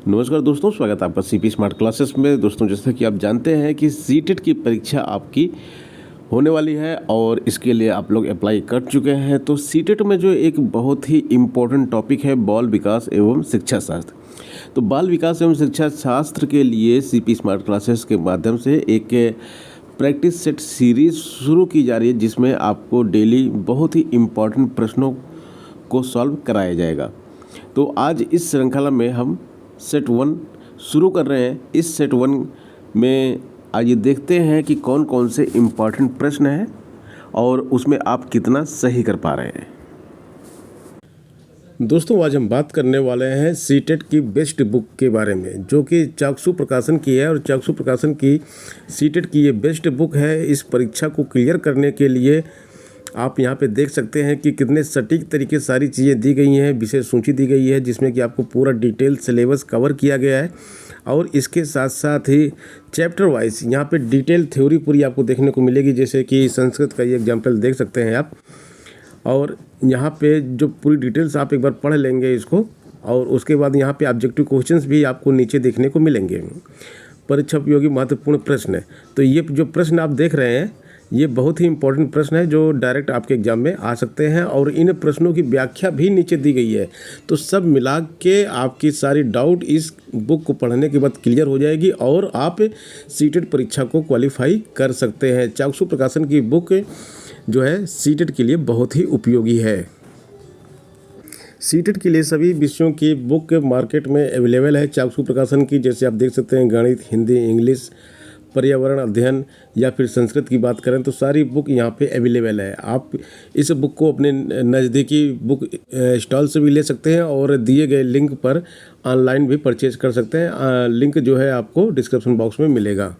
नमस्कार दोस्तों, स्वागत है आपका सीपी स्मार्ट क्लासेस में। दोस्तों, जैसा कि आप जानते हैं कि सीटेट की परीक्षा आपकी होने वाली है और इसके लिए आप लोग अप्लाई कर चुके हैं। तो सीटेट में जो एक बहुत ही इम्पोर्टेंट टॉपिक है बाल विकास एवं शिक्षा शास्त्र। तो बाल विकास एवं शिक्षा शास्त्र के लिए सीपी स्मार्ट क्लासेस के माध्यम से एक प्रैक्टिस सेट सीरीज़ शुरू की जा रही है, जिसमें आपको डेली बहुत ही इम्पोर्टेंट प्रश्नों को सॉल्व कराया जाएगा। तो आज इस श्रृंखला में हम सेट 1 शुरू कर रहे हैं। इस सेट 1 में आइए देखते हैं कि कौन कौन से इम्पॉर्टेंट प्रश्न हैं और उसमें आप कितना सही कर पा रहे हैं। दोस्तों, आज हम बात करने वाले हैं सीटेट की बेस्ट बुक के बारे में, जो कि चाक्षु प्रकाशन की है। और चाक्षु प्रकाशन की सीटेट की ये बेस्ट बुक है। इस परीक्षा को क्लियर करने के लिए आप यहाँ पे देख सकते हैं कि कितने सटीक तरीके सारी चीज़ें दी गई हैं, विषय सूची दी गई है, जिसमें कि आपको पूरा डिटेल सिलेबस कवर किया गया है। और इसके साथ साथ ही चैप्टर वाइज यहाँ पे डिटेल थ्योरी पूरी आपको देखने को मिलेगी। जैसे कि संस्कृत का ये एग्जाम्पल देख सकते हैं आप, और यहाँ पे जो पूरी डिटेल्स आप एक बार पढ़ लेंगे इसको, और उसके बाद यहाँ पे ऑब्जेक्टिव क्वेश्चंस भी आपको नीचे देखने को मिलेंगे। परीक्षा उपयोगी महत्वपूर्ण प्रश्न है। तो ये जो प्रश्न आप देख रहे हैं, ये बहुत ही इंपॉर्टेंट प्रश्न है जो डायरेक्ट आपके एग्जाम में आ सकते हैं, और इन प्रश्नों की व्याख्या भी नीचे दी गई है। तो सब मिला के आपकी सारी डाउट इस बुक को पढ़ने के बाद क्लियर हो जाएगी और आप सीटेट परीक्षा को क्वालिफाई कर सकते हैं। चाक्षु प्रकाशन की बुक जो है सीटेट के लिए बहुत ही उपयोगी है। सीटेट के लिए सभी विषयों की बुक मार्केट में अवेलेबल है चाक्षु प्रकाशन की। जैसे आप देख सकते हैं, गणित, हिंदी, इंग्लिश, पर्यावरण अध्ययन या फिर संस्कृत की बात करें तो सारी बुक यहाँ पे अवेलेबल है। आप इस बुक को अपने नज़दीकी बुक स्टॉल से भी ले सकते हैं और दिए गए लिंक पर ऑनलाइन भी परचेज कर सकते हैं। लिंक जो है आपको डिस्क्रिप्शन बॉक्स में मिलेगा।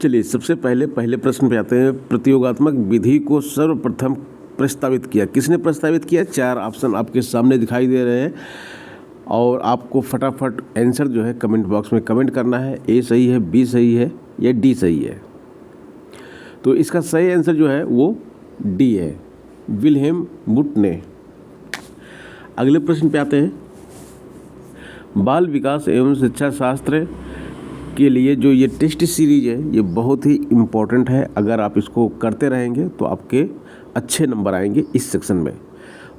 चलिए, सबसे पहले प्रश्न पे आते हैं। प्रतियोगात्मक विधि को सर्वप्रथम प्रस्तावित किया किसने प्रस्तावित किया? 4 ऑप्शन आपके सामने दिखाई दे रहे हैं और आपको फटाफट आंसर जो है कमेंट बॉक्स में कमेंट करना है। ए सही है, बी सही है या डी सही है? तो इसका सही आंसर जो है वो डी है, विल्हेम वुट ने। अगले प्रश्न पे आते हैं। बाल विकास एवं शिक्षा शास्त्र के लिए जो ये टेस्ट सीरीज है, ये बहुत ही इम्पोर्टेंट है। अगर आप इसको करते रहेंगे तो आपके अच्छे नंबर आएंगे इस सेक्शन में।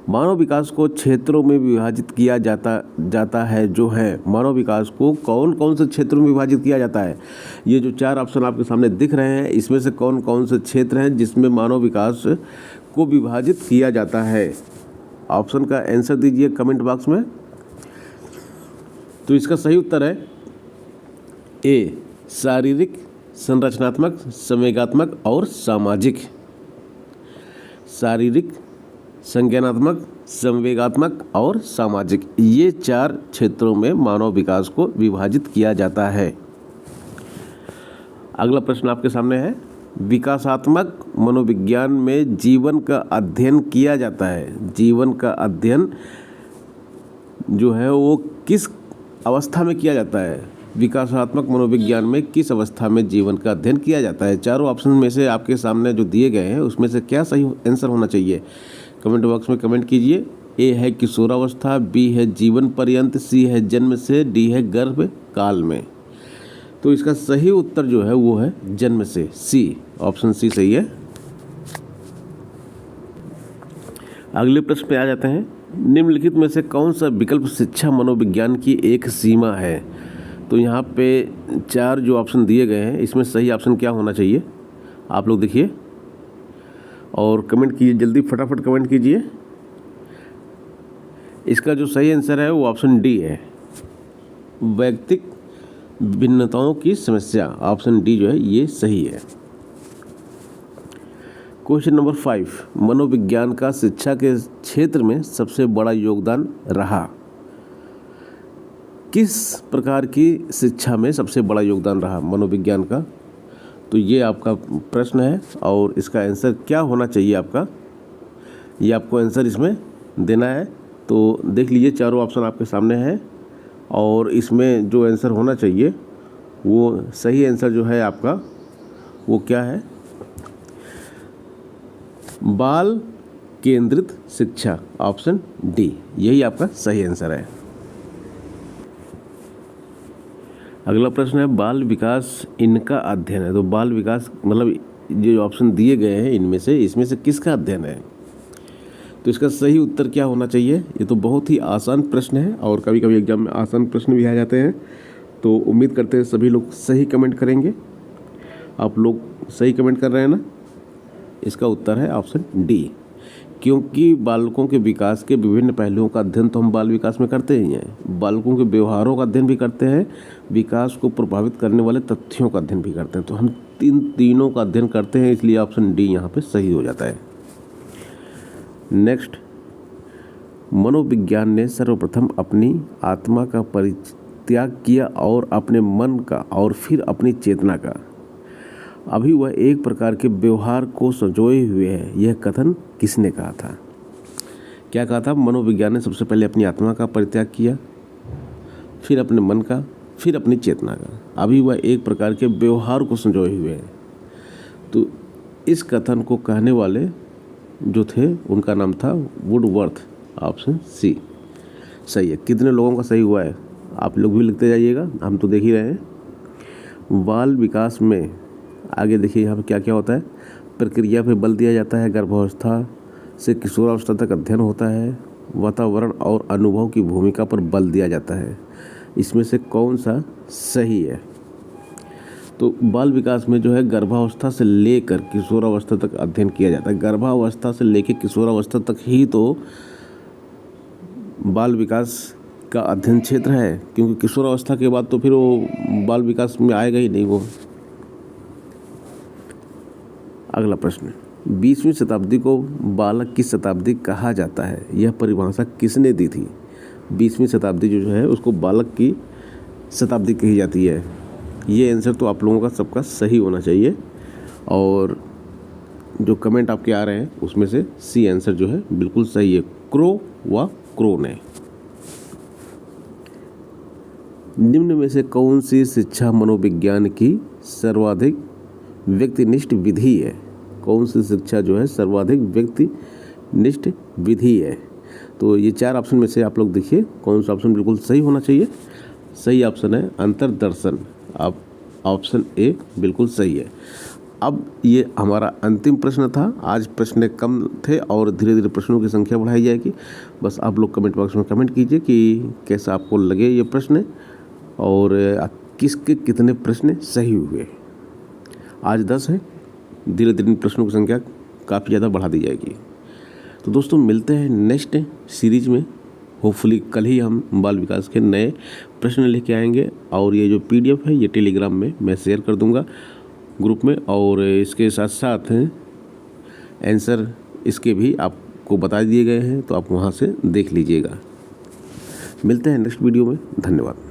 मानव विकास को क्षेत्रों में विभाजित किया जाता है जो है। मानव विकास को कौन कौन से क्षेत्रों में विभाजित किया जाता है? ये जो 4 ऑप्शन आपके सामने दिख रहे हैं, इसमें से कौन कौन से क्षेत्र हैं जिसमें मानव विकास को विभाजित किया जाता है? ऑप्शन का आंसर दीजिए कमेंट बॉक्स में। तो इसका सही उत्तर है ए, शारीरिक, संरचनात्मक, संवेगात्मक और सामाजिक। शारीरिक, संज्ञानात्मक, संवेगात्मक और सामाजिक, ये 4 क्षेत्रों में मानव विकास को विभाजित किया जाता है। अगला प्रश्न आपके सामने है। विकासात्मक मनोविज्ञान में जीवन का अध्ययन किया जाता है। जीवन का अध्ययन जो है वो किस अवस्था में किया जाता है? विकासात्मक मनोविज्ञान में किस अवस्था में जीवन का अध्ययन किया जाता है? चारों ऑप्शन में से आपके सामने जो दिए गए हैं उसमें से क्या सही आंसर होना चाहिए? कमेंट बॉक्स में कमेंट कीजिए। ए है किशोरावस्था, बी है जीवन पर्यंत, सी है जन्म से, डी है गर्भ काल में। तो इसका सही उत्तर जो है वो है जन्म से, सी, ऑप्शन सी सही है। अगले प्रश्न पे आ जाते हैं। निम्नलिखित में से कौन सा विकल्प शिक्षा मनोविज्ञान की एक सीमा है? तो यहाँ पे 4 जो ऑप्शन दिए गए हैं, इसमें सही ऑप्शन क्या होना चाहिए? आप लोग देखिए और कमेंट कीजिए, जल्दी फटाफट कमेंट कीजिए। इसका जो सही आंसर है वो ऑप्शन डी है, वैयक्तिक भिन्नताओं की समस्या। ऑप्शन डी जो है ये सही है। Question number 5। मनोविज्ञान का शिक्षा के क्षेत्र में सबसे बड़ा योगदान रहा। किस प्रकार की शिक्षा में सबसे बड़ा योगदान रहा मनोविज्ञान का? तो ये आपका प्रश्न है और इसका आंसर क्या होना चाहिए आपका, ये आपको आंसर इसमें देना है। तो देख लीजिए, चारों ऑप्शन आपके सामने हैं और इसमें जो आंसर होना चाहिए वो सही आंसर जो है आपका वो क्या है? बाल केंद्रित शिक्षा, ऑप्शन डी, यही आपका सही आंसर है। अगला प्रश्न है बाल विकास इनका अध्ययन है। तो बाल विकास मतलब जो ऑप्शन दिए गए हैं इसमें से किसका अध्ययन है? तो इसका सही उत्तर क्या होना चाहिए? ये तो बहुत ही आसान प्रश्न है और कभी कभी एग्जाम में आसान प्रश्न भी आ जाते हैं। तो उम्मीद करते हैं सभी लोग सही कमेंट करेंगे। आप लोग सही कमेंट कर रहे हैं ना? इसका उत्तर है ऑप्शन डी, क्योंकि बालकों के विकास के विभिन्न पहलुओं का अध्ययन तो हम बाल विकास में करते ही हैं। बालकों के व्यवहारों का अध्ययन भी करते हैं, विकास को प्रभावित करने वाले तथ्यों का अध्ययन भी करते हैं। तो हम तीनों का अध्ययन करते हैं, इसलिए ऑप्शन डी यहाँ पे सही हो जाता है। नेक्स्ट, मनोविज्ञान ने सर्वप्रथम अपनी आत्मा का परित्याग किया और अपने मन का और फिर अपनी चेतना का। अभी वह एक प्रकार के व्यवहार को संजोए हुए है। यह कथन किसने कहा था? क्या कहा था? मनोविज्ञान ने सबसे पहले अपनी आत्मा का परित्याग किया, फिर अपने मन का, फिर अपनी चेतना का। अभी वह एक प्रकार के व्यवहार को संजोए हुए है। तो इस कथन को कहने वाले जो थे उनका नाम था वुडवर्थ। ऑप्शन सी सही है। कितने लोगों का सही हुआ है आप लोग भी लिखते जाइएगा, हम तो देख ही रहे हैं। बाल विकास में आगे देखिए यहाँ पे क्या क्या होता है। प्रक्रिया पे बल दिया जाता है। गर्भावस्था से किशोरावस्था तक अध्ययन होता है। वातावरण और अनुभव की भूमिका पर बल दिया जाता है। इसमें से कौन सा सही है? तो बाल विकास में जो है गर्भावस्था से लेकर किशोरावस्था तक अध्ययन किया जाता है। गर्भावस्था से लेकर किशोरावस्था तक ही तो बाल विकास का अध्ययन क्षेत्र है, क्योंकि किशोरावस्था के बाद तो फिर वो बाल विकास में आएगा ही नहीं वो। अगला प्रश्न, 20वीं शताब्दी को बालक की शताब्दी कहा जाता है। यह परिभाषा किसने दी थी? 20वीं शताब्दी जो है उसको बालक की शताब्दी कही जाती है। ये आंसर तो आप लोगों का सबका सही होना चाहिए, और जो कमेंट आपके आ रहे हैं उसमें से सी आंसर जो है बिल्कुल सही है, क्रो ने। निम्न में से कौन सी शिक्षा मनोविज्ञान की सर्वाधिक व्यक्तिनिष्ठ विधि है? कौन सी शिक्षा जो है सर्वाधिक व्यक्तिनिष्ठ विधि है? तो ये 4 ऑप्शन में से आप लोग देखिए कौन सा ऑप्शन बिल्कुल सही होना चाहिए। सही ऑप्शन है अंतर्दर्शन। आप ऑप्शन ए बिल्कुल सही है। अब ये हमारा अंतिम प्रश्न था। आज प्रश्न कम थे और धीरे धीरे प्रश्नों की संख्या बढ़ाई जाएगी। बस आप लोग कमेंट बॉक्स में कमेंट कीजिए कि कैसा आपको लगे ये प्रश्न और किसके कितने प्रश्न सही हुए। आज 10 है, धीरे धीरे प्रश्नों की संख्या काफ़ी ज़्यादा बढ़ा दी जाएगी। तो दोस्तों मिलते हैं नेक्स्ट सीरीज में। होपफुली कल ही हम बाल विकास के नए प्रश्न लेके आएंगे, और ये जो PDF है ये टेलीग्राम में मैं शेयर कर दूंगा ग्रुप में, और इसके साथ साथ आंसर इसके भी आपको बता दिए गए हैं, तो आप वहाँ से देख लीजिएगा। मिलते हैं नेक्स्ट वीडियो में। धन्यवाद।